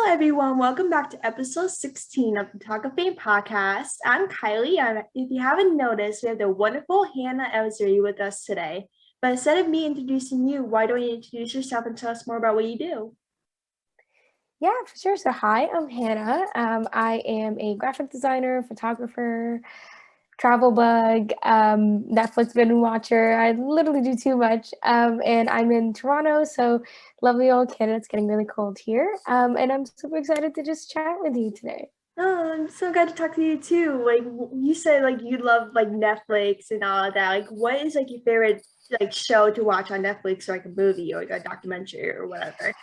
everyone. Welcome back to episode 16 of the Talk of Fame podcast. I'm Kylie, and if you haven't noticed, we have the wonderful Hana Elzohiry with us today. But instead of me introducing you, why don't you introduce yourself and tell us more about what you do? Yeah, for sure. So hi, I'm Hannah. I am a graphic designer, photographer, travel bug, Netflix binge watcher. I literally do too much. And I'm in Toronto, so lovely old Canada. It's getting really cold here. And I'm super excited to just chat with you today. Oh, I'm so glad to talk to you too. You said you love Netflix and all of that. What is your favorite show to watch on Netflix, or a movie or a documentary or whatever?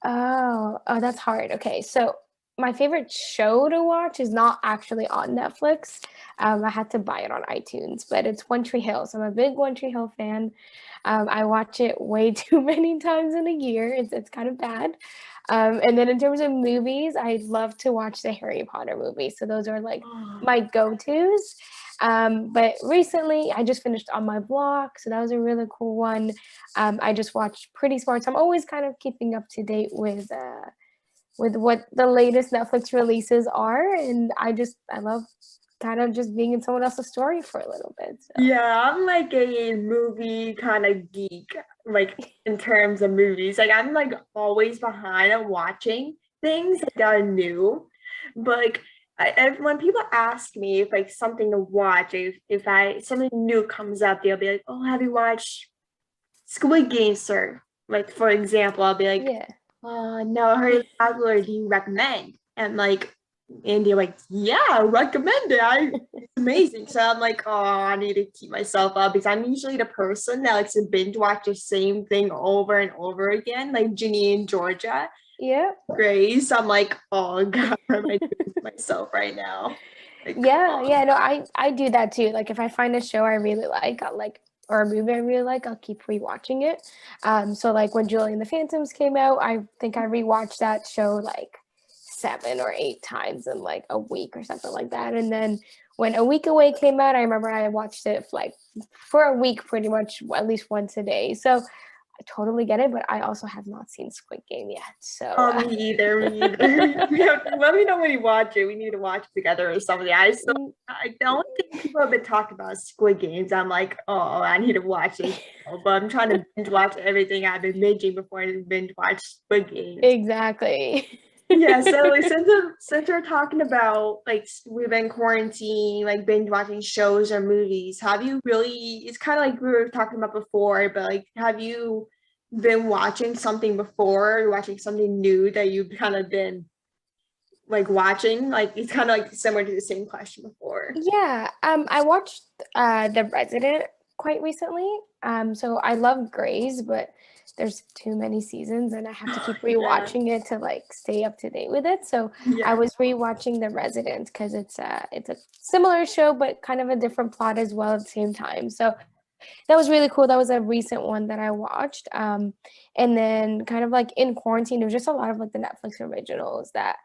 Oh, that's hard. Okay, so my favorite show to watch is not actually on Netflix. I had to buy it on iTunes, but it's One Tree Hill. So I'm a big One Tree Hill fan. I watch it way too many times in a year. It's kind of bad. And then in terms of movies, I love to watch the Harry Potter movies. So those are like my go-tos. But recently, I just finished On My Block, so that was a really cool one. I just watched Pretty Smart, so I'm always kind of keeping up to date with what the latest Netflix releases are, and I love kind of just being in someone else's story for a little bit. So. Yeah, I'm a movie kind of geek, in terms of movies. I'm always behind on watching things that are new. But when people ask me if something to watch, if something new comes up, they'll be like, "Oh, have you watched Squid Game, sir?" For example, I'll be like, Yeah. no, I heard it's popular. Do you recommend? And they're like, yeah, I recommend it. It's amazing. So I'm like, oh, I need to keep myself up because I'm usually the person that likes to binge watch the same thing over and over again, like Ginny and Georgia. Yeah. Grace. I'm like, oh God, what am I doing to myself right now? Yeah, no, I do that too. Like if I find a show I really like, or a movie I really like, I'll keep rewatching it. So like when Julie and the Phantoms came out, I think I rewatched that show like 7 or 8 times in like a week or something like that. And then when A Week Away came out, I remember I watched it for a week pretty much at least once a day. So I totally get it, but I also have not seen Squid Game yet. So me either. Me either. Let me know when you watch it. We need to watch it together or something. I don't think people have been talking about Squid Games. I'm like, oh, I need to watch this. But I'm trying to binge watch everything I've been binging before I binge watch Squid Games. exactly. Yeah, so since we're talking about we've been quarantined, binge watching shows or movies, have you really, it's kind of like we were talking about before, but have you been watching something before, or watching something new that you've kind of been watching? It's kind of similar to the same question before. Yeah, I watched The Resident quite recently. So I love Grey's, but there's too many seasons and I have to keep Yeah, rewatching it to like stay up to date with it. So I yeah. was rewatching The Resident because it's a similar show but kind of a different plot as well at the same time. So that was really cool. That was a recent one that I watched. And then kind of like in quarantine, there was just a lot of like the Netflix originals that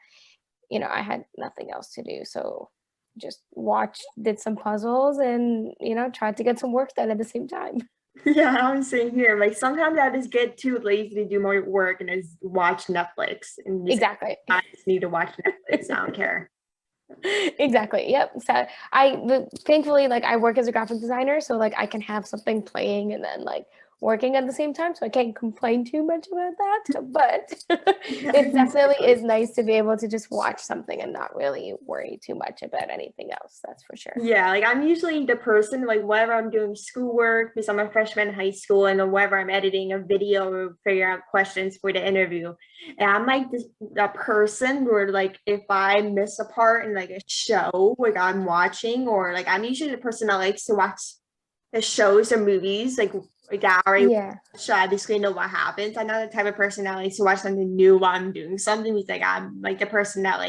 I had nothing else to do. So just watched, did some puzzles and, tried to get some work done at the same time. Yeah, I'm sitting here. Sometimes I just get too lazy to do more work and just watch Netflix and just Exactly. I just need to watch Netflix. I don't care. Exactly. Yep. So thankfully like I work as a graphic designer, so like I can have something playing and then like working at the same time, so I can't complain too much about that. But Yeah, it definitely exactly. is nice to be able to just watch something and not really worry too much about anything else. That's for sure. Yeah, I'm usually the person, whenever I'm doing schoolwork, because I'm a freshman in high school, and then whenever I'm editing a video or figure out questions for the interview. And I'm a person where if I miss a part in a show I'm watching, or I'm usually the person that likes to watch the shows or movies I already Yeah. so I basically know what happens. I'm not the type of person that likes to watch something new while I'm doing something. It's I'm the person that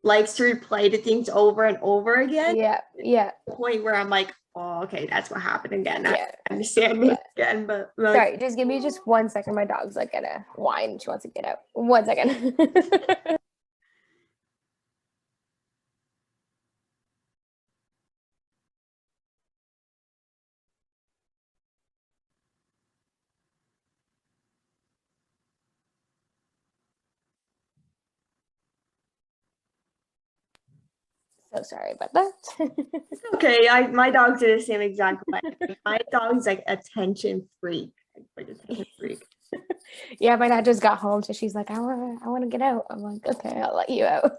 likes to replay the things over and over again. Yeah. Yeah. The point where I'm like, oh, okay, that's what happened again. I Yeah. understand Yeah. it again, but Sorry, just give me just 1 second. My dog's like gonna whine. She wants to get out. 1 second. So sorry about that. Okay, my dogs are the same exact way. My dog's like attention freak. Like attention freak. Yeah, my dad just got home, so she's like, I wanna get out. I'm like, okay, I'll let you out.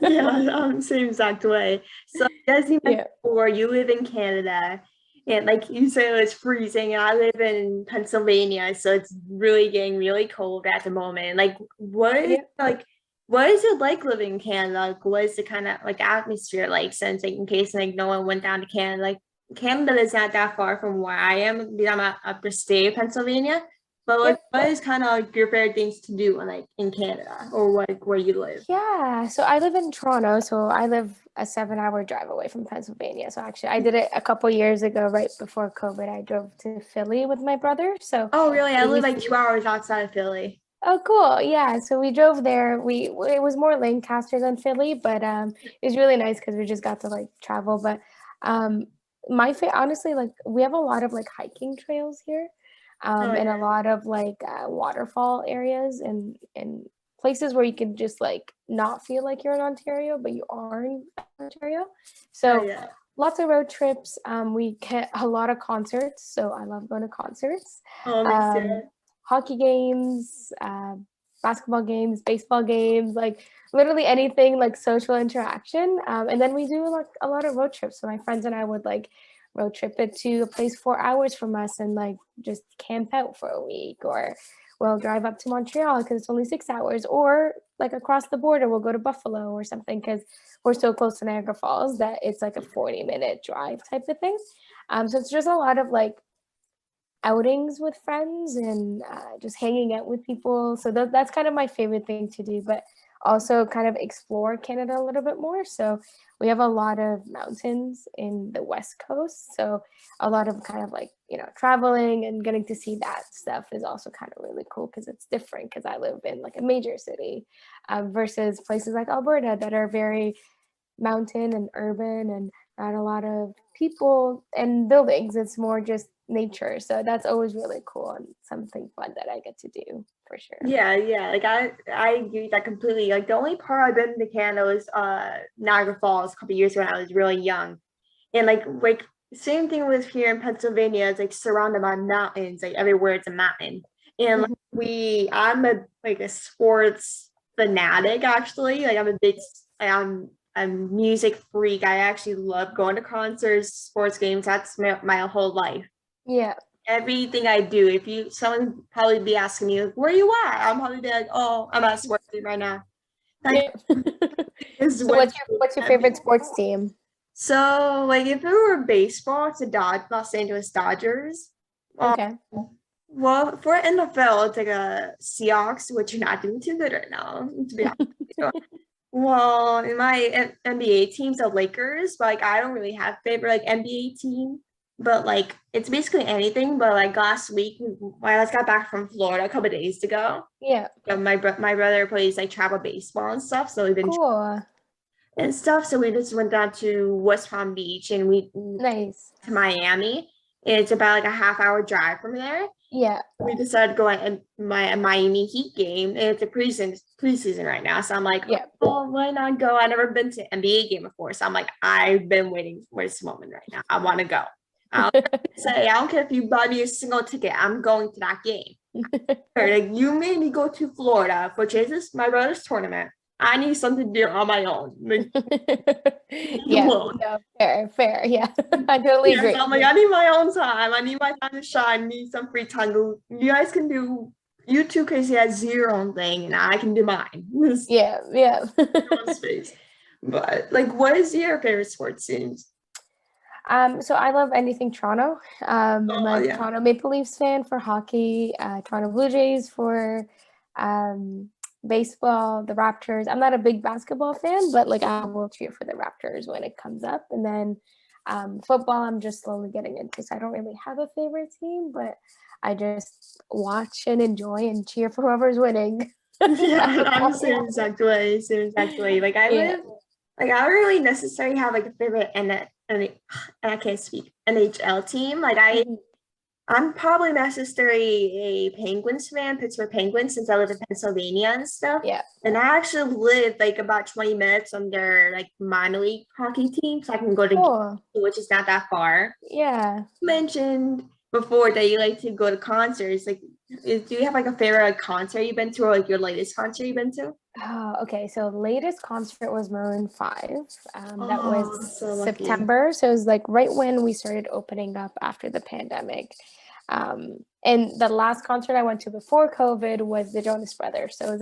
Yeah, same exact way. So as you mentioned Yeah. before, you live in Canada, and like you said, it's freezing, and I live in Pennsylvania, so it's really getting really cold at the moment. Like, Yeah. what is it like living in Canada? Like, what is the kind of like atmosphere like? Since like in case like no one went down to Canada, like Canada is not that far from where I am because I'm at upper state, Pennsylvania. But like, Yep. what is kind of like your favorite things to do like in Canada or like where you live? Yeah. So I live in Toronto, so I live a 7-hour drive away from Pennsylvania. So actually I did it a couple years ago, right before COVID. I drove to Philly with my brother. So Oh, really? I we live used like to 2 hours outside of Philly. Oh, cool. Yeah. So we drove there. It was more Lancaster than Philly, but it was really nice because we just got to like travel. But um honestly, like we have a lot of like hiking trails here, Oh, and a yeah. lot of like waterfall areas and places where you can just like not feel like you're in Ontario, but you are in Ontario. Oh, So yeah. lots of road trips. We get a lot of concerts, so I love going to concerts. Oh, me Um, too. Hockey games, basketball games, baseball games, like literally anything like social interaction. And then we do like a lot of road trips. So my friends and I would like road trip it to a place 4 hours from us and like just camp out for a week, or we'll drive up to Montreal because it's only 6 hours, or like across the border, we'll go to Buffalo or something because we're so close to Niagara Falls that it's like a 40-minute drive type of thing. So it's just a lot of like outings with friends and just hanging out with people. So that's kind of my favorite thing to do, but also kind of explore Canada a little bit more. So we have a lot of mountains in the West Coast. So a lot of kind of like, traveling and getting to see that stuff is also kind of really cool because it's different because I live in like a major city versus places like Alberta that are very mountain and urban and not a lot of people and buildings. It's more just nature. So that's always really cool and something fun that I get to do for sure. Yeah, yeah. Like I agree with that completely. Like the only part I've been to Canada was Niagara Falls a couple years ago when I was really young. And like same thing with here in Pennsylvania, it's like surrounded by mountains, like everywhere it's a mountain. And like Mhm. I'm a sports fanatic actually. Like I'm a music freak. I actually love going to concerts, sports games. That's my whole life. Yeah. Everything I do. If you someone probably be asking me like, where you at? I'm probably be like, oh, I'm at a sports game right now. Like Yeah. this is So what what's your favorite sports team? so like if it were baseball, it's the Los Angeles Dodgers. Um, Okay. well, for NFL, it's like a Seahawks, which are not doing too good right now, to be honest with you. Well, in my NBA team's the Lakers, but like I don't really have favorite like NBA team. But like it's basically anything. But like last week, I just got back from Florida a couple of days ago. Yeah. My brother plays like travel baseball and stuff, so we've been Cool. and stuff. So we just went down to West Palm Beach and we Nice. to Miami. It's about like a half-hour drive from there. Yeah. We decided to go at my Miami Heat game, and it's a preseason right now. So I'm like, Yeah. oh, why not go? I've never been to an NBA game before, so I'm like, I've been waiting for this moment right now. I want to go. I'll say I don't care if you buy me a single ticket. I'm going to that game. Like you made me go to Florida for Chase's my brother's tournament. I need something to do on my own. Like, Yeah. alone. No, fair. Yeah. I totally Yes, agree. I'm like, I need my own time. I need my time to shine. I need some free time. You guys can do you two crazy has your own thing and I can do mine. This Yeah. Yeah. space. But like what is your favorite sports teams? So I love anything Toronto. I'm Oh a yeah. Toronto Maple Leafs fan for hockey, Toronto Blue Jays for um, baseball, the Raptors. I'm not a big basketball fan, but like I will cheer for the Raptors when it comes up. And then football, I'm just slowly getting into. So I don't really have a favorite team, but I just watch and enjoy and cheer for whoever's winning. Yeah, I'm the Basketball. same exact way. Same exact way. Like I Yeah. live like I don't really necessarily have like a favorite and I can't speak NHL team. Like I Mhm. I'm probably my sister a Penguins fan, Pittsburgh Penguins, since I live in Pennsylvania and stuff. Yeah. And I actually live like about 20 minutes from their like minor league hockey team, so I can go to Cool. which is not that far. Yeah. You mentioned before that you like to go to concerts. Like, do you have like a favorite like, concert you've been to, or like your latest concert you've been to? Oh, okay. So latest concert was Maroon 5. That was Oh, so lucky. September. So it was like right when we started opening up after the pandemic. And the last concert I went to before COVID was the Jonas Brothers. So it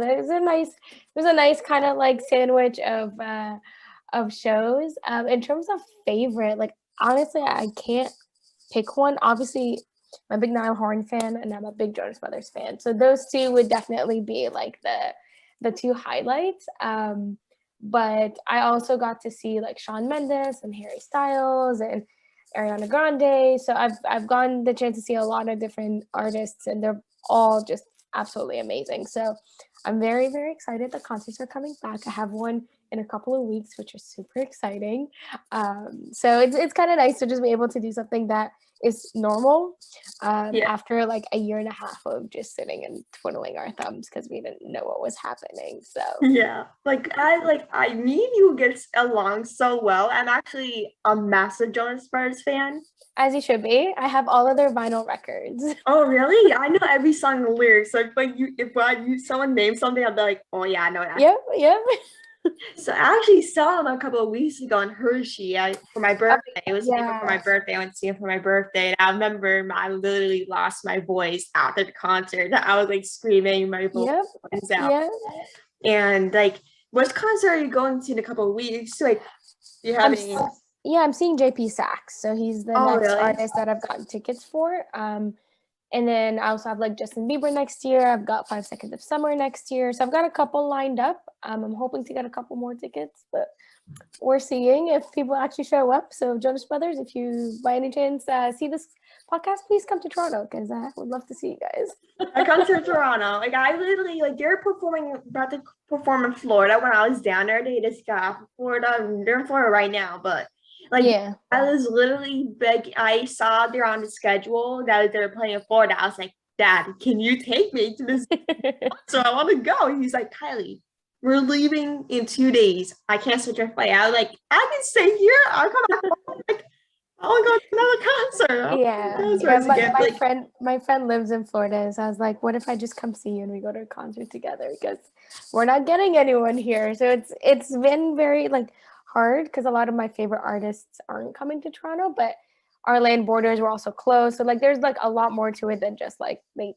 was a nice kind of like sandwich of shows. In terms of favorite, like honestly, I can't pick one. Obviously, I'm a big Niall Horan fan and I'm a big Jonas Brothers fan. So those two would definitely be like the two highlights. But I also got to see like Shawn Mendes and Harry Styles and Ariana Grande. So I've gotten the chance to see a lot of different artists, and they're all just absolutely amazing. So I'm very, very excited. The concerts are coming back. I have one in a couple of weeks, which is super exciting. So it's kind of nice to just be able to do something that is normal Yeah. after like a year and a half of just sitting and twiddling our thumbs because we didn't know what was happening. So Yeah, like I me and you get along so well. I'm actually a massive Jonas Brothers fan. as you should be, I have all of their vinyl records. Oh, really? I know every song and lyrics. Like, but you, if someone names something, I'll be like, oh yeah, I know that. Yep, yep. So I actually saw him a couple of weeks ago in Hershey for my birthday. It was a for my Yeah. birthday. I went to see him for my birthday, and I remember I literally lost my voice after the concert. I was like screaming my Yep. voice out, Yep. and like, what concert are you going to in a couple of weeks? Like, do you have I'm any? yeah, I'm seeing JP Sachs. So he's the Oh, next really? artist that I've gotten tickets for. And then I also have like Justin Bieber next year. I've got 5 Seconds of Summer next year. So I've got a couple lined up. I'm hoping to get a couple more tickets, but we're seeing if people actually show up. So Jonas Brothers, if you by any chance see this podcast, please come to Toronto because I would love to see you guys. I come to Toronto. Like I literally like they're performing about to perform in Florida. When I was down there, they just got off of Florida. They're in Florida right now, but like Yeah. I was literally begging. I saw they're on the schedule that they're playing in Florida. I was like, Dad, can you take me to this? So I want to go. And he's like, Kylie, we're leaving in 2 days. I can't switch your flight. I was like, I can stay here. I'll come back home. Like, I want to go to another concert. Yeah, my friend lives in Florida, so I was like, what if I just come see you and we go to a concert together because we're not getting anyone here. So it's been very like hard because a lot of my favorite artists aren't coming to Toronto, but our land borders were also closed. So like there's like a lot more to it than just like they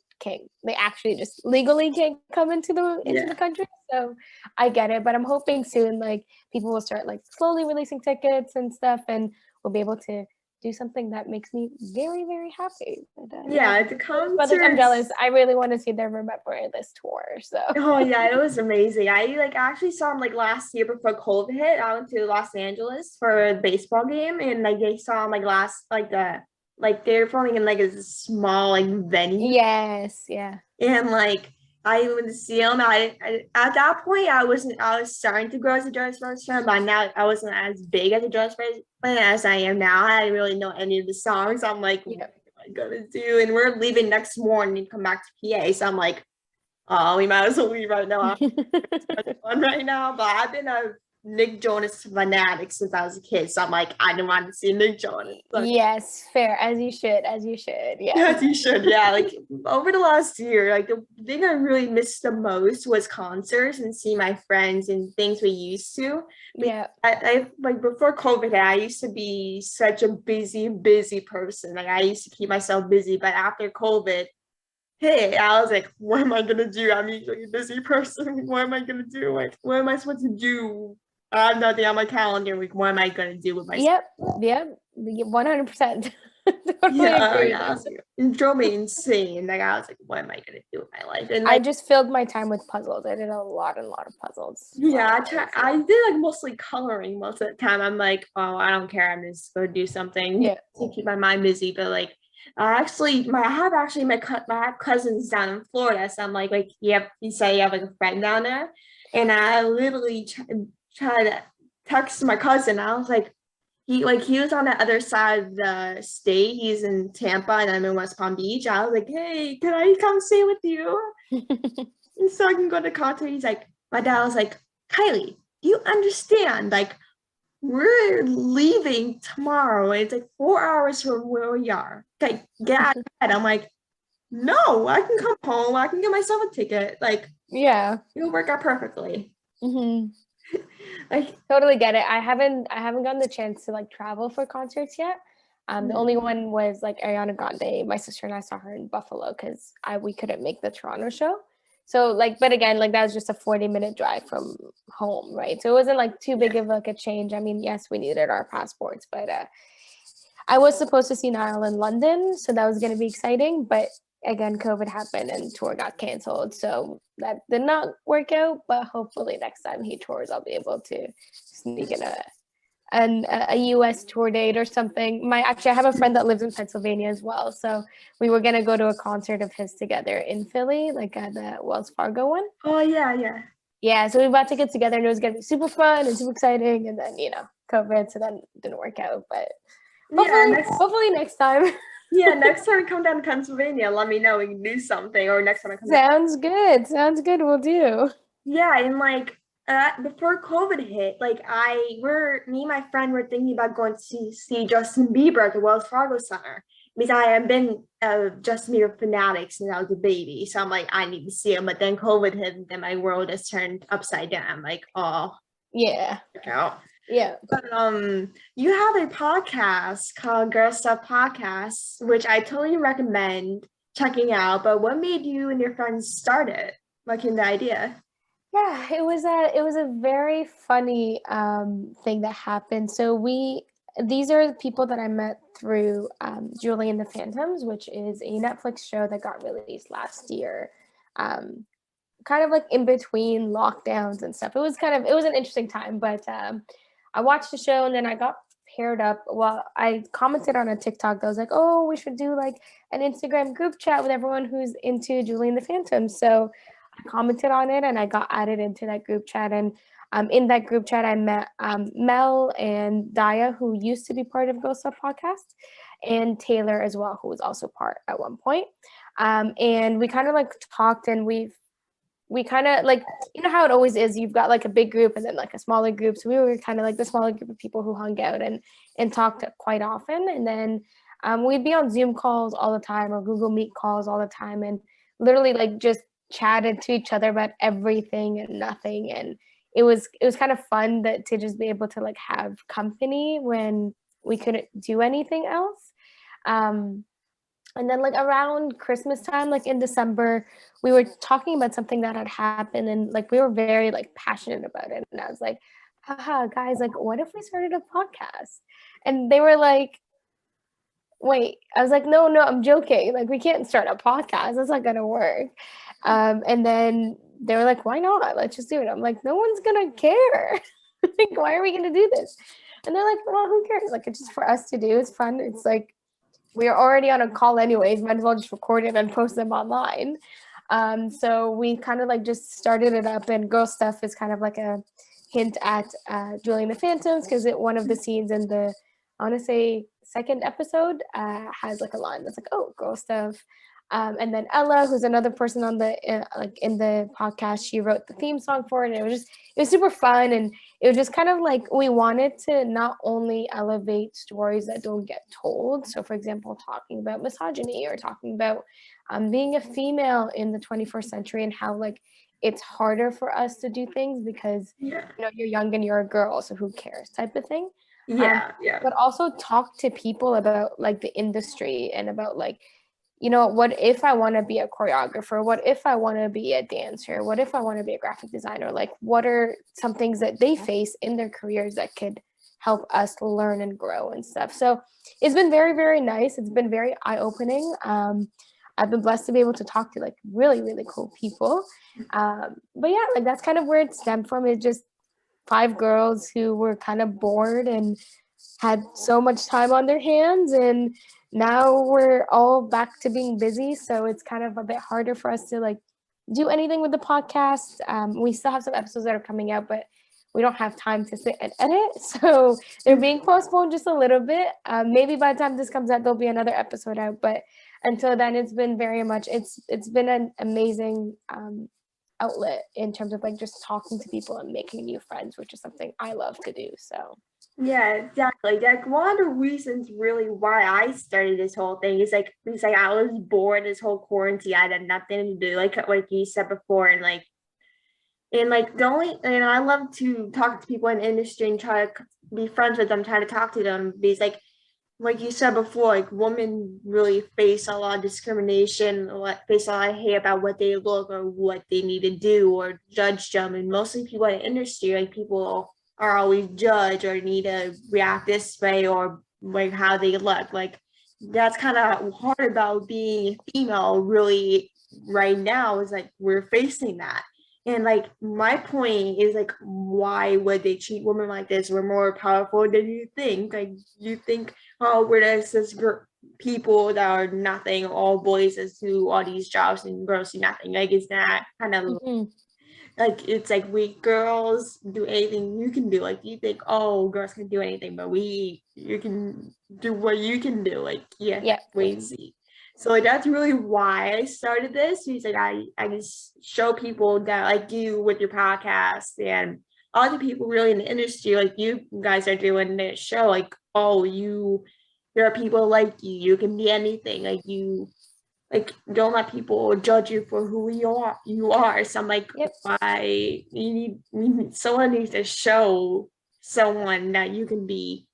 actually just legally can't come into the country. So I get it, but I'm hoping soon like people will start like slowly releasing tickets and stuff, and we'll be able to do something that makes me very, very happy. But, Yeah, the Brothers, I'm concerts. jealous. I really want to see them remember this tour. So Oh yeah, it was amazing. I like actually saw him like last year before COVID hit. I went to Los Angeles for a baseball game, and like they saw him like last like they're performing in like a small like venue, yes, yeah. and like I went to see him. At that point I was starting to grow as a Jonas Brothers fan, but now I wasn't as big as a Jonas Brothers fan as I am now. I didn't really know any of the songs. I'm like, what am I gonna do? And we're leaving next morning and come back to PA, so I'm like, oh, we might as well leave right now. I'm fun right now, but I've been a Nick Jonas fanatic since I was a kid. So I'm like, I didn't want to see Nick Jonas. Like, Yes, fair, as you should, yeah. yes, you should. Yeah, like over the last year, like the thing I really missed the most was concerts and seeing my friends and things we used to. But Yeah. I like before COVID, I used to be such a busy person. Like I used to keep myself busy, but after COVID, hey, I was like, what am I gonna do? I'm usually a busy person. What am I gonna do? Like, what am I supposed to do? I have nothing on my calendar. Like, what am I gonna do with myself? Yep, 100%. Totally Yeah, agree. yeah. It drove me insane. Like, I was like, what am I gonna do with my life? And I like, just filled my time with puzzles. I did a lot of puzzles. yeah, I did like mostly coloring most of the time. I'm like, oh, I don't care. I'm just gonna do something to keep my mind busy. But like, I have actually I have cousins down in Florida. So I'm like you say you have like a friend down there, and I literally try to text my cousin. I was like, he was on the other side of the state. He's in Tampa and I'm in West Palm Beach. I was like, hey, can I come stay with you? And so I can go to concert. He's like, my dad was like, Kylie, do you understand? Like, we're leaving tomorrow. It's like 4 hours from where we are. Like, get out of bed. I'm like, no, I can come home. I can get myself a ticket. Like, Yeah. it'll work out perfectly. Mm-hmm. Like, Totally get it. I haven't gotten the chance to like travel for concerts yet. The only one was like Ariana Grande. My sister and I saw her in Buffalo because we couldn't make the Toronto show. So like, but again, like that was just a 40-minute drive from home, right? So it wasn't like too big of like a change. I mean, yes, we needed our passports, but I was supposed to see Niall in London, so that was going to be exciting. But again, COVID happened and tour got canceled, so that did not work out. But hopefully next time he tours, I'll be able to sneak in a US tour date or something. I have a friend that lives in Pennsylvania as well, so we were gonna go to a concert of his together in Philly, like at the Wells Fargo one. oh yeah. Yeah, so we bought tickets together and it was gonna be super fun and super exciting, and then COVID, so then it didn't work out. But hopefully next time. Yeah, next time I come down to Pennsylvania, let me know. We can do something. Or next time I come Sounds good. We'll do. Yeah, and like before COVID hit, like me and my friend were thinking about going to see Justin Bieber at the Wells Fargo Center because I have been a Justin Bieber fanatic since I was a baby. So I'm like, I need to see him. But then COVID hit, and then my world has turned upside down. I'm like, oh, yeah, out. Yeah. But you have a podcast called Girl Stuff Podcast, which I totally recommend checking out. But what made you and your friends start it? What came the idea? Yeah, it was a very funny thing that happened. So these are the people that I met through Julie and the Phantoms, which is a Netflix show that got released last year. Kind of like in between lockdowns and stuff. It was an interesting time, but I watched the show and then I got paired up. Well, I commented on a TikTok that was like, oh, we should do like an Instagram group chat with everyone who's into Julie and the Phantoms. So I commented on it and I got added into that group chat. And in that group chat, I met Mel and Daya, who used to be part of Ghost Up Podcast, and Taylor as well, who was also part at one point. And we kind of like talked, and we kind of like, how it always is, you've got like a big group and then like a smaller group. So we were kind of like the smaller group of people who hung out and talked quite often. And then we'd be on Zoom calls all the time or Google Meet calls all the time, and literally like just chatted to each other about everything and nothing. And it was kind of fun to just be able to like have company when we couldn't do anything else. And then like around Christmas time, like in December, we were talking about something that had happened, and like we were very like passionate about it. And I was like, haha, guys, like what if we started a podcast? And they were like, wait. I was like, no, I'm joking. Like we can't start a podcast. That's not gonna work. And then they were like, why not? Let's just do it. I'm like, no one's gonna care. Like, why are we gonna do this? And they're like, well, who cares? Like it's just for us to do. It's fun. It's like, we're already on a call anyways, might as well just record it and post them online. So we kind of like just started it up, and Girl Stuff is kind of like a hint at Julie and the Phantoms, because one of the scenes in the, I want to say, second episode has like a line that's like, oh, Girl Stuff. And then Ella, who's another person on the like in the podcast, she wrote the theme song for it, and it was super fun. And it was just kind of like, we wanted to not only elevate stories that don't get told. So for example, talking about misogyny or talking about being a female in the 21st century, and how like it's harder for us to do things because you're young and you're a girl, so who cares type of thing. Yeah. But also talk to people about like the industry and about like, what if I want to be a choreographer? What if I want to be a dancer? What if I want to be a graphic designer? Like, what are some things that they face in their careers that could help us learn and grow and stuff? So it's been very, very nice. It's been very eye-opening. I've been blessed to be able to talk to like really, really cool people. But yeah, like that's kind of where it stemmed from. It's just 5 girls who were kind of bored and had so much time on their hands, and now we're all back to being busy, so it's kind of a bit harder for us to like do anything with the podcast. We still have some episodes that are coming out, but we don't have time to sit and edit. So they're being postponed just a little bit. Maybe by the time this comes out, there'll be another episode out. But until then, it's been very much, it's been an amazing outlet in terms of like just talking to people and making new friends, which is something I love to do. So Yeah, exactly. Like one of the reasons really why I started this whole thing is like because like I was bored this whole quarantine. I had nothing to do, like you said before, and like the only and I love to talk to people in the industry and try to be friends with them, try to talk to them because like you said before, like women really face a lot of discrimination, face a lot of hate about what they look or what they need to do or judge them. And mostly people in the industry, like people are always judged or need to react this way or like how they look. Like that's kind of hard about being female really right now is like we're facing that. And like my point is like, why would they treat women like this? We're more powerful than you think. Like you think, oh, we're just people that are nothing, all boys as do all these jobs and girls do nothing. Like it's not kind of like it's like we girls do anything you can do. Like you think, oh, girls can do anything, but you can do what you can do. Like yeah. crazy. So like that's really why I started this. Because like I just show people that like you with your podcast and all the people really in the industry, like you guys are doing this show, like, oh, there are people like you can be anything. Like don't let people judge you for who you are. So I'm like, why someone needs to show someone that you can be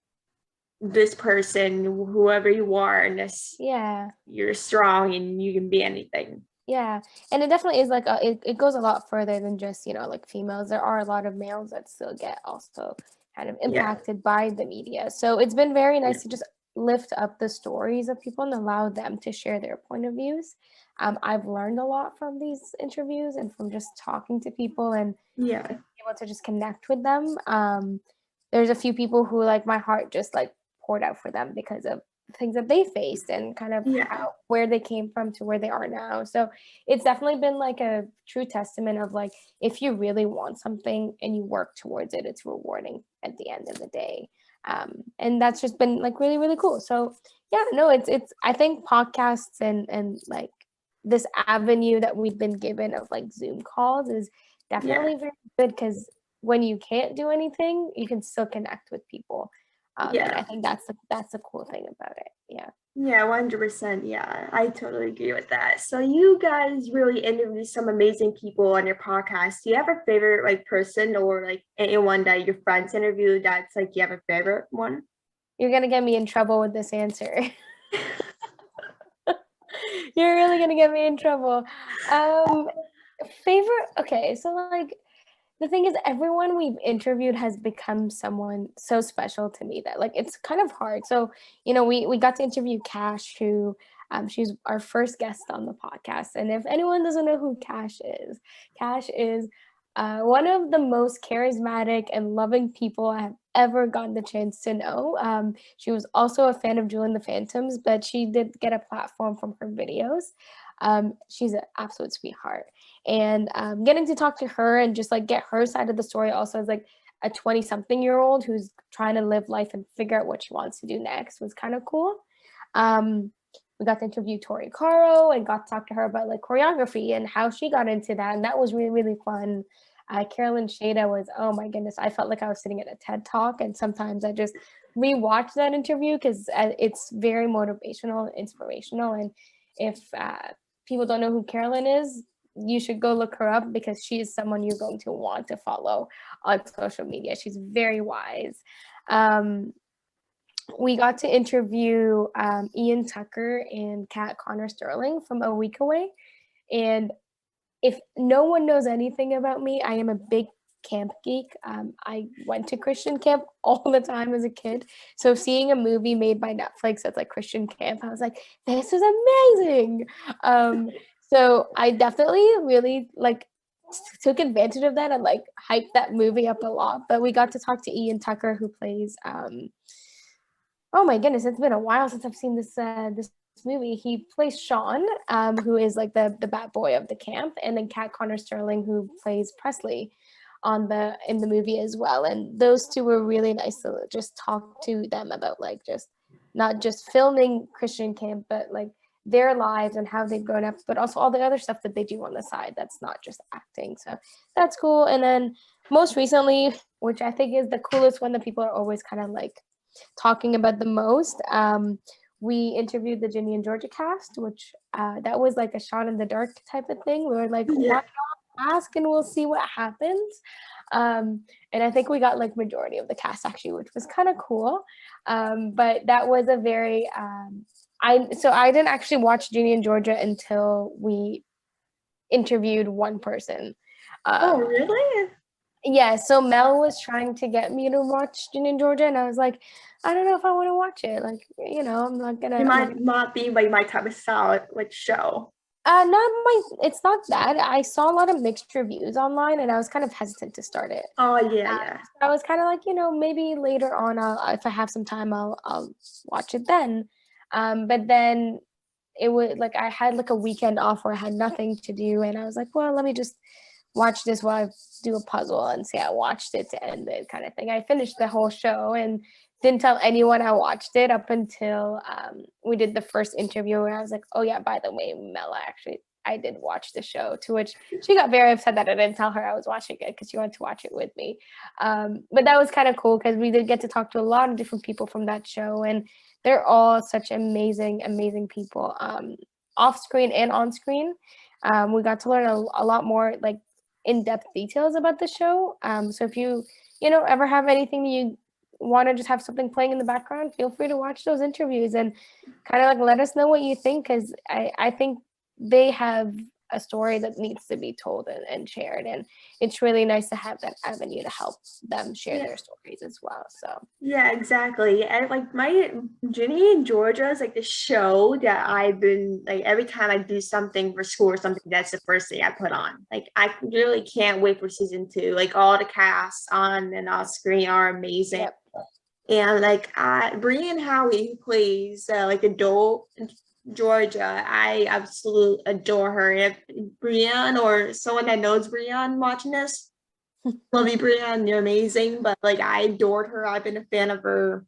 this person, whoever you are, and this you're strong and you can be anything. Yeah, and it definitely is like it goes a lot further than just, you know, like females. There are a lot of males that still get also kind of impacted by the media. So it's been very nice to just lift up the stories of people and allow them to share their point of views. I've learned a lot from these interviews and from just talking to people and being able to just connect with them. There's a few people who like my heart just like poured out for them because of things that they faced and kind of where they came from to where they are now. So it's definitely been like a true testament of like, if you really want something and you work towards it, it's rewarding at the end of the day. And that's just been like really, really cool. So yeah, no, it's, I think podcasts and like this avenue that we've been given of like Zoom calls is definitely very good because when you can't do anything, you can still connect with people. And I think that's a cool thing about it. Yeah. Yeah, 100%. Yeah, I totally agree with that. So you guys really interview some amazing people on your podcast. Do you have a favorite like person or like anyone that your friends interviewed that's like you have a favorite one? You're gonna get me in trouble with this answer. You're really gonna get me in trouble. Favorite, okay, so like the thing is everyone we've interviewed has become someone so special to me that like it's kind of hard. So, you know, we got to interview Cash, who she's our first guest on the podcast. And if anyone doesn't know who Cash is one of the most charismatic and loving people I have ever gotten the chance to know. She was also a fan of Jewel and the Phantoms, but she did get a platform from her videos. She's an absolute sweetheart. And getting to talk to her and just like get her side of the story also as like a 20-something-year-old who's trying to live life and figure out what she wants to do next was kind of cool. We got to interview Tori Caro and got to talk to her about like choreography and how she got into that. And that was really, really fun. Carolyn Shada was, oh my goodness, I felt like I was sitting at a TED Talk. And sometimes I just rewatch that interview because it's very motivational, inspirational. And if people don't know who Carolyn is, you should go look her up because she is someone you're going to want to follow on social media. She's very wise. We got to interview Ian Tucker and Kat Connor Sterling from A Week Away. And if no one knows anything about me, I am a big camp geek. I went to Christian camp all the time as a kid. So seeing a movie made by Netflix that's like Christian camp, I was like, this is amazing. So I definitely really like took advantage of that and like hyped that movie up a lot. But we got to talk to Ian Tucker, who plays oh my goodness, it's been a while since I've seen this movie. He plays Sean, who is like the bad boy of the camp, and then Kat Connor Sterling, who plays Presley. in the movie as well. And those two were really nice to just talk to them about like just not just filming Christian camp, but like their lives and how they've grown up, but also all the other stuff that they do on the side that's not just acting. So that's cool. And then most recently, which I think is the coolest one that people are always kind of like talking about the most, we interviewed the Ginny and Georgia cast, which that was like a shot in the dark type of thing. We were like, why not ask and we'll see what happens. And I think we got like majority of the cast actually, which was kind of cool. But that was a very I didn't actually watch Ginny and Georgia until we interviewed one person. Oh, really? Yeah, so Mel was trying to get me to watch Ginny and Georgia, and I was like, I don't know if I want to watch it. Like, I'm not gonna. It might not be like my type of style, like show. It's not that. I saw a lot of mixed reviews online, and I was kind of hesitant to start it. Oh yeah. So I was kind of like, maybe later on, if I have some time, I'll watch it then. But then it was like I had like a weekend off where I had nothing to do, and I was like, well, let me just watch this while I do a puzzle and say I watched it to end it kind of thing. I finished the whole show and didn't tell anyone I watched it up until we did the first interview where I was like, oh yeah, by the way, Mela, actually, I did watch the show, to which she got very upset that I didn't tell her I was watching it because she wanted to watch it with me. But that was kind of cool because we did get to talk to a lot of different people from that show, and they're all such amazing, amazing people, off screen and on screen. We got to learn a lot more like in-depth details about the show. So if you ever have anything you want to just have something playing in the background, feel free to watch those interviews and kind of like let us know what you think, because I think they have a story that needs to be told and shared, and it's really nice to have that avenue to help them share their stories as well. So yeah, exactly. And like my Ginny and Georgia is like the show that I've been like every time I do something for school or something, that's the first thing I put on. Like I really can't wait for season 2. Like all the casts on and off screen are amazing. Yep. And like Brian Howie, who plays like adult Georgia, I absolutely adore her. If Brienne or someone that knows Brienne watching this, love you, Brienne, you're amazing. But like I adored her. I've been a fan of her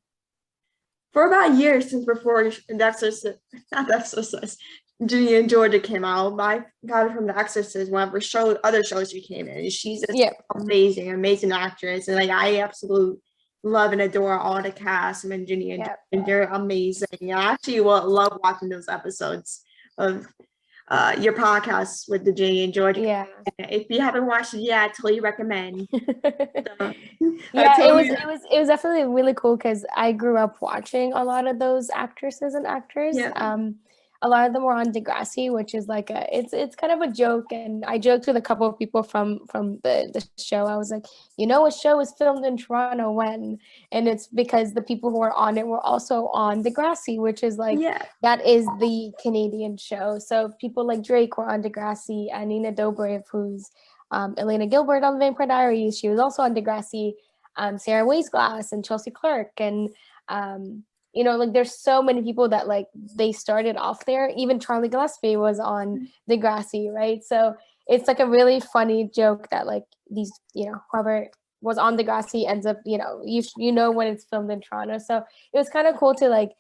for about a year, since before The Exorcist, not The Exorcist, Ginny and Georgia came out. I got her from The Exorcist, one of her other shows she came in. She's an amazing, amazing actress. And like I absolutely love and adore all the cast and Ginny and Georgia, and they're amazing. I actually will love watching those episodes of your podcast with the Ginny and Georgia. Yeah. If you haven't watched it yet, I totally recommend. Yeah, it was definitely really cool because I grew up watching a lot of those actresses and actors. Yeah. A lot of them were on Degrassi, which is like it's kind of a joke, and I joked with a couple of people from the show. I was like, a show was filmed in Toronto when, and it's because the people who were on it were also on Degrassi, which is like that is the Canadian show. So people like Drake were on Degrassi, and Nina Dobrev, who's Elena Gilbert on the Vampire Diaries, she was also on Degrassi. Sarah Waisglass and Chelsea Clark, and like there's so many people that like they started off there. Even Charlie Gillespie was on Degrassi, right? So it's like a really funny joke that like these, whoever was on Degrassi ends up, when it's filmed in Toronto. So it was kind of cool to like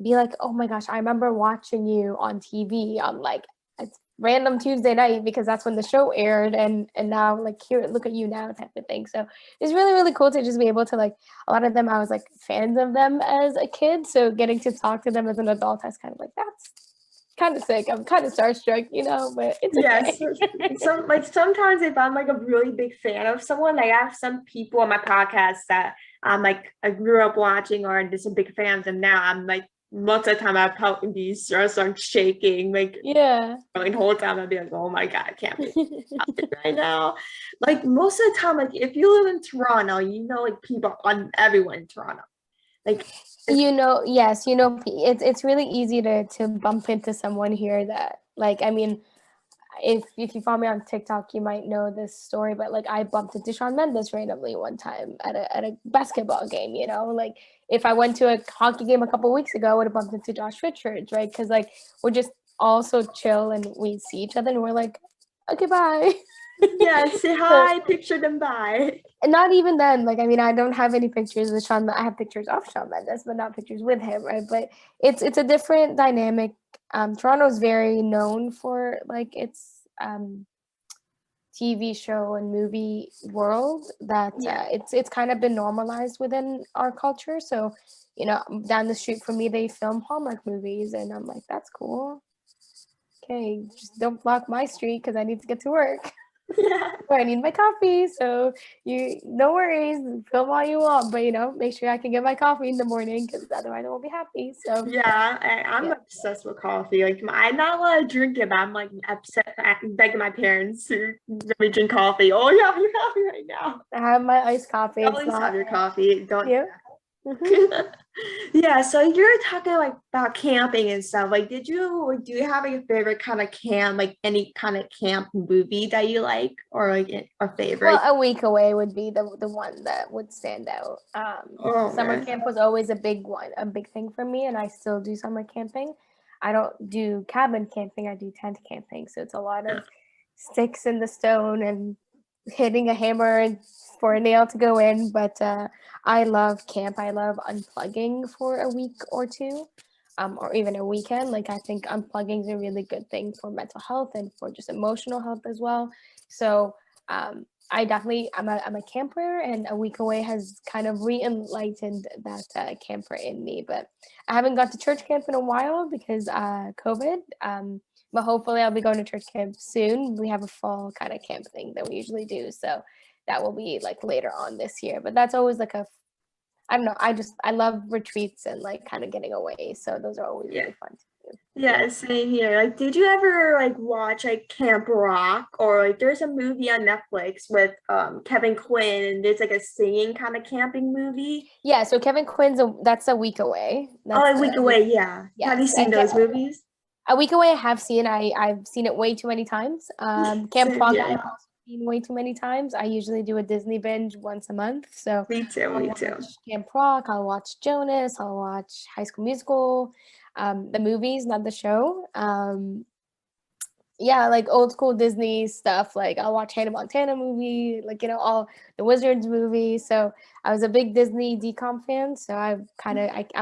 be like, oh my gosh, I remember watching you on TV on like it's random Tuesday night because that's when the show aired, and now like here, look at you now type of thing. So it's really, really cool to just be able to like, a lot of them I was like fans of them as a kid, so getting to talk to them as an adult, I was kind of like, that's kind of sick. I'm kind of starstruck, but it's okay. So like sometimes if I'm like a really big fan of someone, like I have some people on my podcast that I'm like I grew up watching or just a big fan of them now. I'm like most of the time I probably be start shaking, like the whole time I'd be like, oh my god, I can't believe it right now. Like most of the time, like if you live in Toronto, like people on everyone in Toronto. Like yes, it's really easy to bump into someone here that like, I mean, if you follow me on TikTok, you might know this story, but like I bumped into Shawn Mendes randomly one time at a basketball game, like if I went to a hockey game a couple of weeks ago, I would have bumped into Josh Richards, right? Because like we're just all so chill and we see each other and we're like, okay, bye. Yeah, say So, hi, picture them by. and not even then, like, I mean, I don't have any pictures with Shawn. I have pictures of Shawn Mendes, but not pictures with him, right? But it's a different dynamic. Toronto's very known for like its TV show and movie world that Yeah. it's kind of been normalized within our culture. So, down the street from me, they film Hallmark movies, and I'm like, that's cool. Okay, just don't block my street because I need to get to work. Yeah. Or I need my coffee. So no worries, film all you want, but make sure I can get my coffee in the morning because otherwise I won't be happy. So Yeah, I'm yeah. obsessed with coffee. Like, I'm not allowed to drink it, but I'm like upset, begging my parents to let me drink coffee. Oh, yeah, your coffee right now. I have my iced coffee. You It's always have not your coffee. Don't. yeah. Hmm. Yeah, so you're talking like about camping and stuff. Like, do you have like a favorite kind of camp, like any kind of camp movie that you like, or like a Well, favorite? A Week Away would be the one that would stand out. Oh Summer man. camp was always a big one, a big thing for me, and I still do summer camping. I don't do cabin camping, I do tent camping. So it's a lot Yeah. of sticks in the stone and hitting a hammer for a nail to go in. But I love camp. I love unplugging for a week or two, or even a weekend. Like I think unplugging is a really good thing for mental health and for just emotional health as well. So I definitely I'm a camper, and A Week Away has kind of re-enlightened that camper in me. But I haven't gone to church camp in a while because COVID. But hopefully I'll be going to church camp soon. We have a fall kind of camp thing that we usually do, so that will be like later on this year. But that's always like a I don't know. I love retreats and like kind of getting away. So those are always Yeah. really fun to do. Yeah, Yeah. same here. Like, did you ever like watch like Camp Rock, or like there's a movie on Netflix with Kevin Quinn, and there's like a singing kind of camping movie? Yeah. So Kevin Quinn's that's A Week Away. Oh, That's A Week Away, yeah. Have you yes. seen those movies? A Week Away I have seen. I've seen it way too many times. Camp Same Rock here. I've also seen way too many times. I usually do a Disney binge once a month. So Me too, I'll me watch too. Camp Rock, I'll watch Jonas, I'll watch High School Musical, the movies, not the show. Yeah, like old school Disney stuff. Like I'll watch Hannah Montana movie, like all the Wizards movies. So I was a big Disney decom fan. So I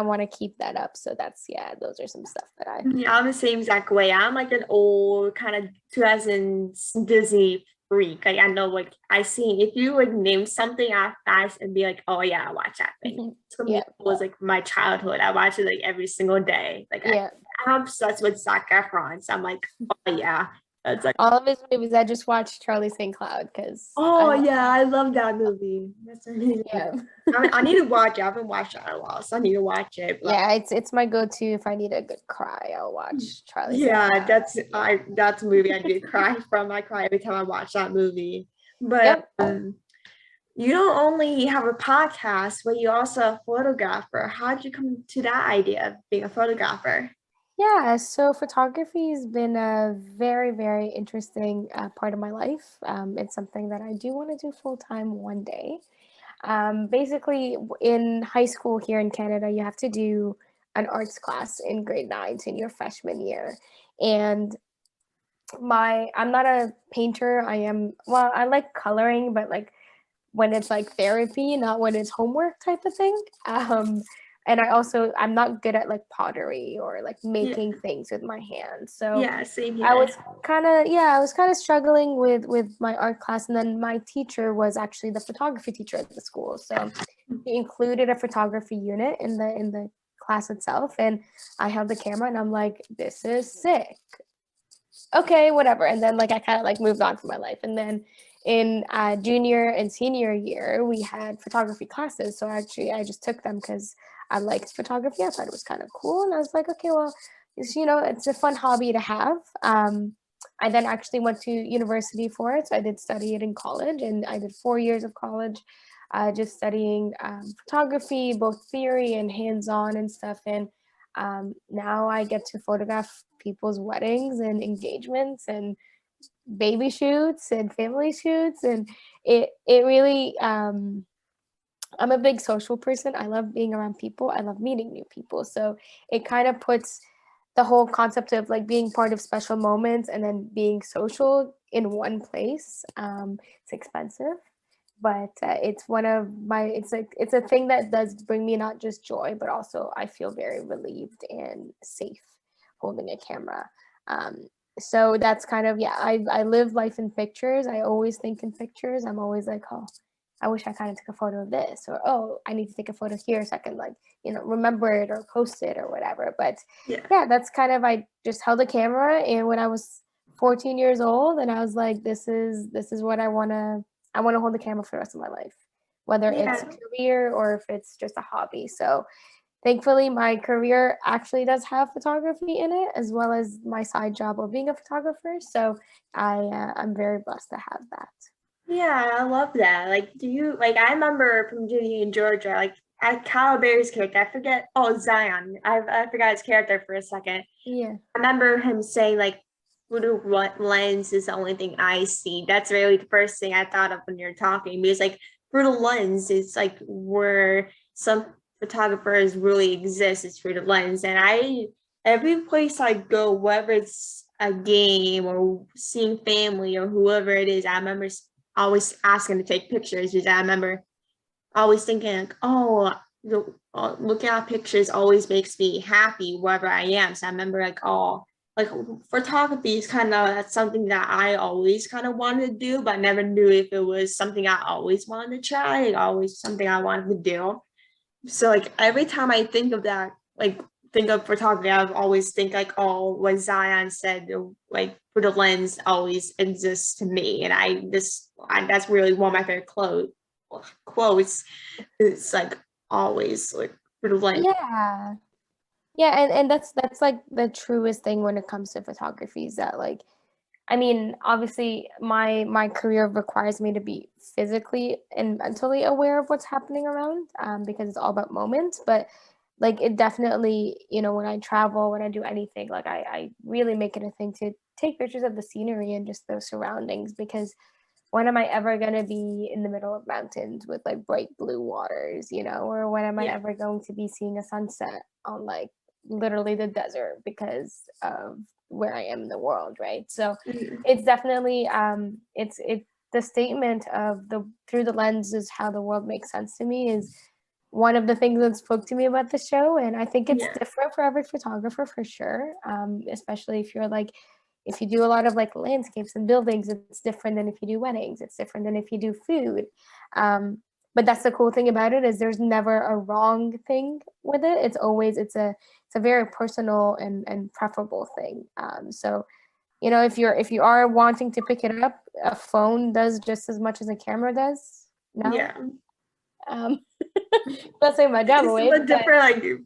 want to keep that up. So that's those are some stuff that I Yeah, I'm the same exact way. I'm like an old kind of 2000s Disney freak. Like, I know, like, I see if you like name something fast and be like, oh yeah, I watch that thing. So me, yeah, it was like my childhood. I watch it like every single day. Like, yeah. I'm obsessed with Zac Efron. So I'm like, oh yeah, that's like, All of his movies. I just watched Charlie St. Cloud because oh I love yeah, I love that movie. That's an amazing yeah. movie. I need to watch it. I haven't watched it in a while, so I need to watch it. But Yeah, it's my go-to if I need a good cry. I'll watch Charlie St. yeah, Cloud. that's a movie I do cry from. I cry every time I watch that movie. But Yep. you don't only have a podcast, but you also a photographer. How did you come to that idea of being a photographer? Yeah, so photography has been a very, very interesting part of my life. It's something that I do want to do full time one day. Basically, in high school here in Canada, you have to do an arts class in grade 9 in your freshman year. And I'm not a painter. I like coloring, but like when it's like therapy, not when it's homework type of thing. And I'm not good at like pottery or like Yeah, making things with my hands. So yeah, same I here. was I was kind of struggling with my art class, and then my teacher was actually the photography teacher at the school. So he included a photography unit in the class itself, and I held the camera, and I'm like, this is sick. Okay, whatever. And then like I kind of like moved on from my life. And then in junior and senior year, we had photography classes. So actually, I just took them because I liked photography. I thought it was kind of cool, and I was like, okay, well, it's a fun hobby to have. I then actually went to university for it. So I did study it in college, and I did 4 years of college, just studying photography, both theory and hands-on and stuff. And now I get to photograph people's weddings and engagements and baby shoots and family shoots, and it really I'm a big social person. I love being around people. I love meeting new people. So it kind of puts the whole concept of like being part of special moments and then being social in one place. It's expensive, but it's one of my, it's a thing that does bring me not just joy, but also I feel very relieved and safe holding a camera. So that's kind of, yeah, I live life in pictures. I always think in pictures. I'm always like, oh, I wish I kind of took a photo of this, or oh, I need to take a photo here so I can, like, remember it or post it or whatever. But yeah, that's kind of, I just held a camera, and when I was 14 years old, and I was like, this is what I want to hold the camera for the rest of my life, whether it's career or if it's just a hobby. So thankfully, my career actually does have photography in it, as well as my side job of being a photographer. So I'm very blessed to have that. Yeah, I love that. Like, do you like? I remember from Judy in Georgia, like at Kyle Berry's character. I forget. Oh, Zion. I forgot his character for a second. Yeah. I remember him saying like, "Through what lens is the only thing I see." That's really the first thing I thought of when you're talking. Because like through the lens, it's like where some photographers really exist. It's through the lens, and every place I go, whether it's a game or seeing family or whoever it is, I remember always asking to take pictures because I remember always thinking like, oh, looking at pictures always makes me happy wherever I am. So I remember like, oh, like photography is kind of that's something that I always kind of wanted to do, but I never knew if it was something I always wanted to try, like always something I wanted to do. So like every time I think of that, like think of photography, I always think like, oh, what Zion said, like for the lens always exists to me. And that's really one of my favorite quotes. It's like always like for the lens. Yeah. Yeah, and that's like the truest thing when it comes to photography, is that, like, I mean, obviously my career requires me to be physically and mentally aware of what's happening around, because it's all about moments. But like, it definitely, when I travel, when I do anything, like, I really make it a thing to take pictures of the scenery and just those surroundings, because when am I ever going to be in the middle of mountains with like bright blue waters, or when am I ever going to be seeing a sunset on, like, literally the desert because of where I am in the world, right? So it's definitely it's the statement of the through the lens is how the world makes sense to me is one of the things that spoke to me about the show. And I think it's different for every photographer, for sure, especially if you do a lot of like landscapes and buildings. It's different than if you do weddings. It's different than if you do food. But that's the cool thing about it, is there's never a wrong thing with it. It's a very personal and preferable thing. So if you are wanting to pick it up, a phone does just as much as a camera does. No. Yeah. Not saying my job away. It's a different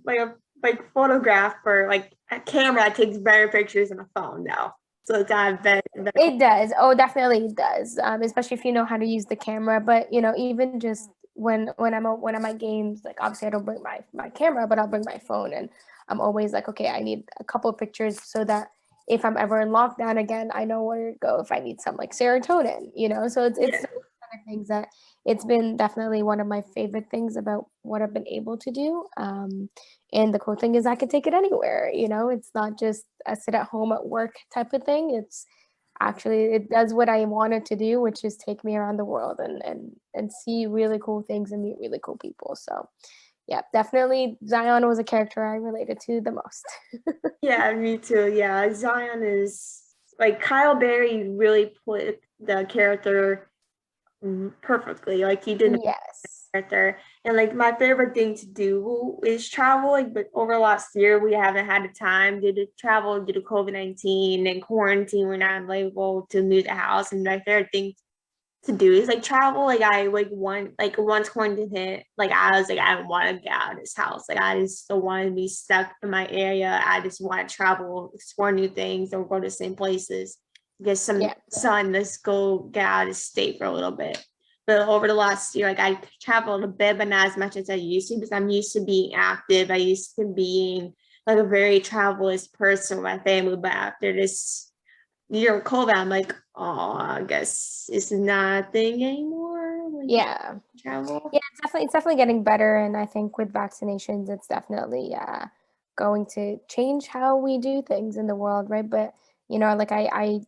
like photograph for like a camera takes better pictures than a phone now. So it's better. It does. Oh, definitely it does. Especially if you know how to use the camera. But even just when I'm at games, like, obviously I don't bring my camera, but I'll bring my phone, and I'm always like, okay, I need a couple of pictures so that if I'm ever in lockdown again, I know where to go if I need some like serotonin. So it's those kind of things that it's been definitely one of my favorite things about what I've been able to do. And the cool thing is I can take it anywhere. It's not just a sit at home at work type of thing. It's actually, it does what I wanted to do, which is take me around the world and see really cool things and meet really cool people. So yeah, definitely Zion was a character I related to the most. Yeah, me too. Yeah, Zion is like Kyle Berry really put the character perfectly. Like he did Yes. character. And like my favorite thing to do is travel. Like, but over last year we haven't had the time to travel due to COVID-19 and quarantine. We're not able to leave the house. And my favorite thing to do is like travel. Like I once quarantine hit, like I was like I don't want to get out of this house. Like I just don't want to be stuck in my area. I just want to travel, explore new things, or go to the same places, get some sun. Let's go get out of the state for a little bit. But over the last year, like I traveled a bit, but not as much as I used to, because I'm used to being active. I used to being like a very travelist person with my family. But after this year of COVID, I'm like, oh, I guess it's not a thing anymore. Like, travel. Yeah, it's definitely getting better. And I think with vaccinations, it's definitely going to change how we do things in the world, right? But like I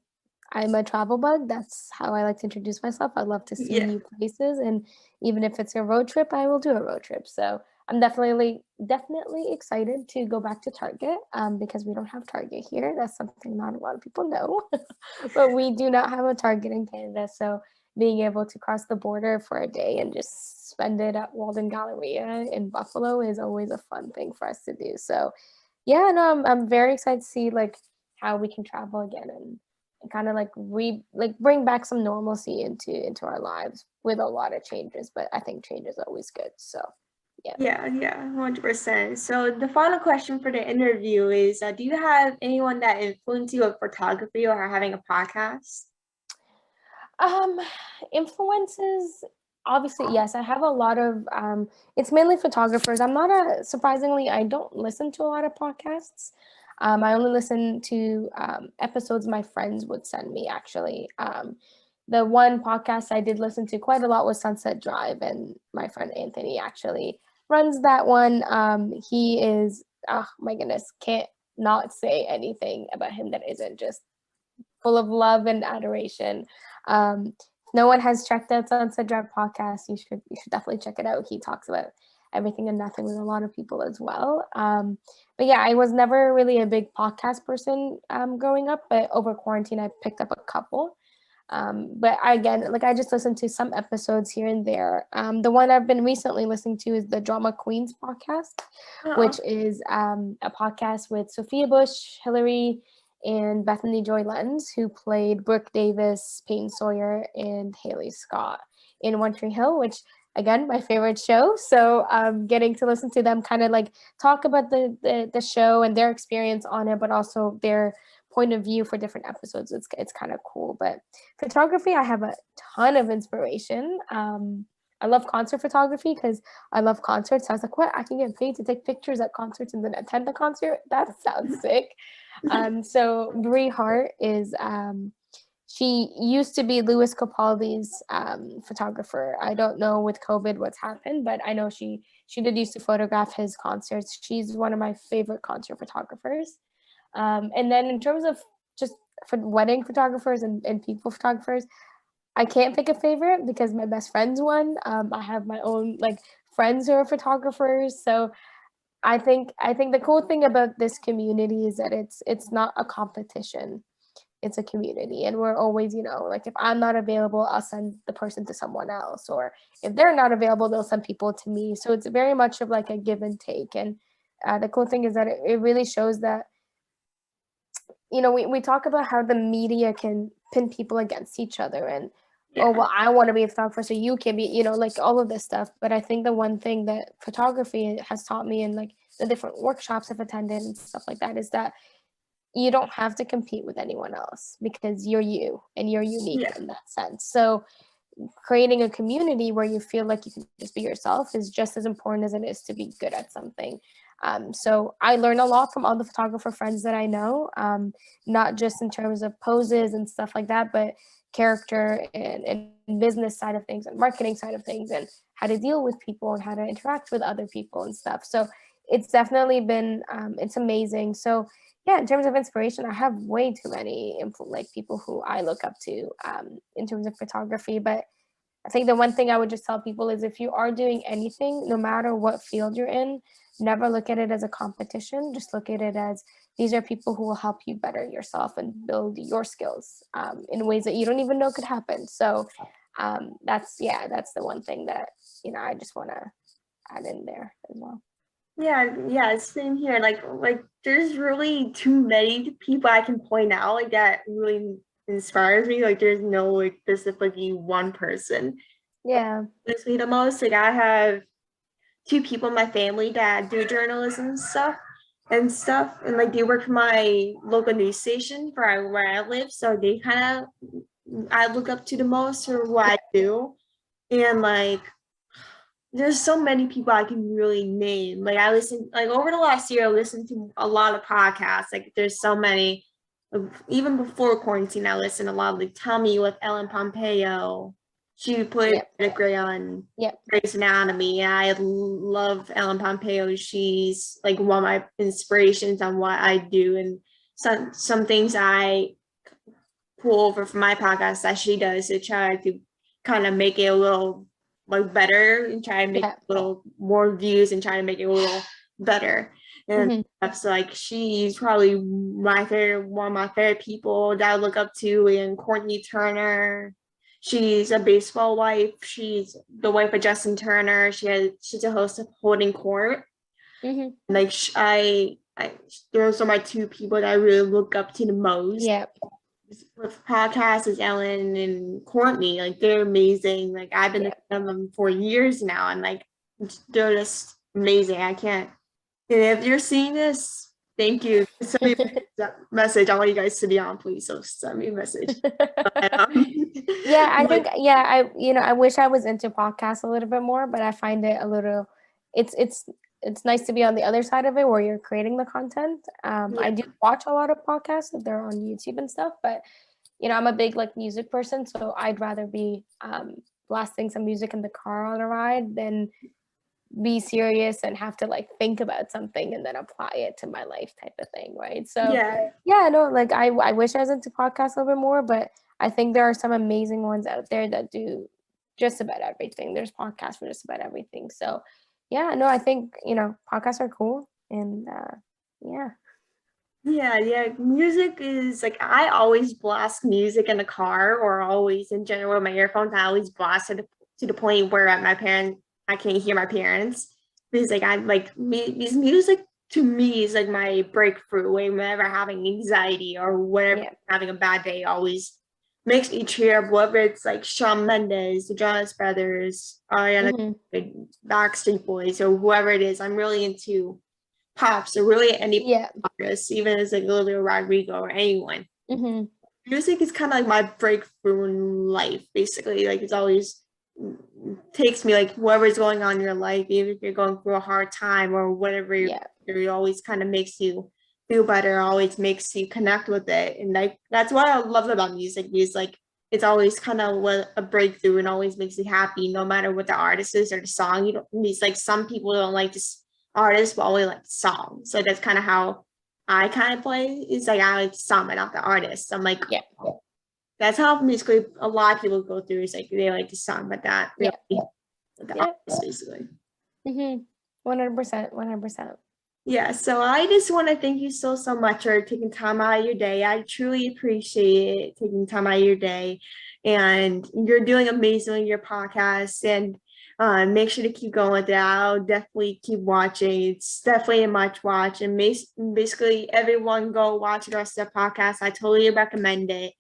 I'm a travel bug. That's how I like to introduce myself. I love to see Yeah. new places, and even if it's a road trip, I will do a road trip. So I'm definitely excited to go back to Target because we don't have Target here. That's something not a lot of people know, but we do not have a Target in Canada. So being able to cross the border for a day and just spend it at Walden Galleria in Buffalo is always a fun thing for us to do. So yeah, no, I'm very excited to see like how we can travel again and kind of like bring back some normalcy into our lives with a lot of changes. But I think change is always good. So yeah. Yeah, yeah, 100%. So the final question for the interview is, do you have anyone that influenced you with photography or having a podcast? Um, Influences, obviously, yes. I have a lot of it's mainly photographers. I'm not a surprisingly, I don't listen to a lot of podcasts. I only listen to episodes my friends would send me actually. The one podcast I did listen to quite a lot was Sunset Drive, and my friend Anthony actually runs that one. He is, oh my goodness, can't not say anything about him that isn't just full of love and adoration. If no one has checked out Sunset Drive podcast, you should definitely check it out. He talks about everything and nothing with a lot of people as well. But yeah, I was never really a big podcast person growing up, but over quarantine I picked up a couple. But again, like I just listened to some episodes here and there. The one I've been recently listening to is the Drama Queens podcast, Oh, which is a podcast with Sophia Bush, Hillary, and Bethany Joy Lenz, who played Brooke Davis, Peyton Sawyer, and Haley Scott in One Tree Hill, which again, my favorite show. So getting to listen to them kind of like talk about the show and their experience on it, but also their point of view for different episodes. It's kind of cool. But photography, I have a ton of inspiration. I love concert photography because I love concerts. I was like, what? I can get paid to take pictures at concerts and then attend the concert? That sounds sick. So Brie Hart is she used to be Louis Capaldi's photographer. I don't know with COVID what's happened, but I know she did used to photograph his concerts. She's one of my favorite concert photographers. And then in terms of just for wedding photographers and people photographers, I can't pick a favorite because my best friend's one. I have my own like friends who are photographers, so I think the cool thing about this community is that it's not a competition. It's a community, and we're always, like if I'm not available, I'll send the person to someone else, or if they're not available, they'll send people to me. So it's very much of like a give and take. And the cool thing is that it really shows that we talk about how the media can pin people against each other and oh yeah. well I want to be a photographer so you can be like all of this stuff. But I think the one thing that photography has taught me and like the different workshops I've attended and stuff like that is that you don't have to compete with anyone else because you're you and you're unique Yeah. in that sense. So creating a community where you feel like you can just be yourself is just as important as it is to be good at something. So I learn a lot from all the photographer friends that I know, not just in terms of poses and stuff like that, but character and business side of things and marketing side of things and how to deal with people and how to interact with other people and stuff. So it's definitely been, it's amazing. So yeah, in terms of inspiration, I have way too many like people who I look up to in terms of photography. But I think the one thing I would just tell people is if you are doing anything, no matter what field you're in, never look at it as a competition. Just look at it as these are people who will help you better yourself and build your skills in ways that you don't even know could happen. So that's the one thing that I just want to add in there as well. Yeah, yeah, same here. Like there's really too many people I can point out like that really inspires me. Like there's no like specifically one person Yeah. that's me the most. Like I have two people in my family that do journalism and like they work for my local news station for where I live. So they kind of I look up to the most for what I do. And like there's so many people I can really name. Like I listen, like over the last year, I listened to a lot of podcasts. Like there's so many. Even before quarantine, I listened a lot. Like Tell Me with Ellen Pompeo. She played Yep. Etta Gray on Yep. Grey's Anatomy. And I love Ellen Pompeo. She's like one of my inspirations on what I do and some things I pull over from my podcast that she does to try to kind of make it a little like better and try to make Yeah. a little more views and try to make it a little better. And Mm-hmm. so like she's probably one of my favorite people that I look up to, and Courtney Turner. She's a baseball wife. She's the wife of Justin Turner. She's a host of Holding Court. Mm-hmm. Like I those are my two people that I really look up to the most. Yeah. With podcasts is Ellen and Courtney. Like they're amazing. Like I've been Yeah. with them for years now, and like they're just amazing. I can't. And if you're seeing this, thank you. Send me a message. I want you guys to be on, please. So send me a message. Yeah, I But think I wish I was into podcasts a little bit more, but I find it a little it's nice to be on the other side of it where you're creating the content. I do watch a lot of podcasts if they're on YouTube and stuff, but I'm a big like music person, so I'd rather be blasting some music in the car on a ride than be serious and have to like think about something and then apply it to my life type of thing, right? So yeah, yeah, no, like I wish I was into podcasts a little bit more, but I think there are some amazing ones out there that do just about everything. There's podcasts for just about everything. So yeah, no, I think podcasts are cool, and yeah. yeah. Music is like I always blast music in the car, or always in general with my earphones. I always blast to the point where my parents I can't hear my parents, because like I'm like these music to me is like my breakthrough. Whenever having anxiety or whatever, Yeah. having a bad day, always makes me cheer up. Whether it's like Shawn Mendes, the Jonas Brothers, Ariana, Mm-hmm. Backstreet Boys, or whoever it is, I'm really into pop. So really any Yeah. artist, even as like Olivia Rodrigo or anyone. Mm-hmm. Music is kind of like my breakthrough in life, basically. Like it's always takes me like whatever's going on in your life, even if you're going through a hard time or whatever, Yeah. it always kind of makes you feel better, always makes you connect with it. And like that's what I love about music, because like it's always kind of what a breakthrough and always makes you happy, no matter what the artist is or the song. You don't, it's like some people don't like this artist, but only like the song. So that's kind of how I kind of play. It's like I like the song, but not the artist. I'm like, Yeah. that's how musically a lot of people go through. It's like they like the song, but that really Yeah. the Yeah. artist, basically. Mm-hmm. 100%. 100%. Yeah, so I just want to thank you so much for taking time out of your day. I truly appreciate it, taking time out of your day, and you're doing amazing in your podcast. And make sure to keep going with that. I'll definitely keep watching. It's definitely a much watch, and basically everyone go watch the rest of the podcast. I totally recommend it.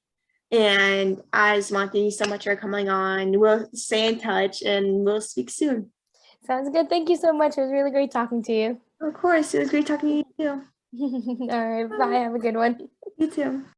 And I just want to thank you so much for coming on. We'll stay in touch and we'll speak soon. Sounds good. Thank you so much. It was really great talking to you. Of course, it was great talking to you too. All right. Bye. Have a good one. You too.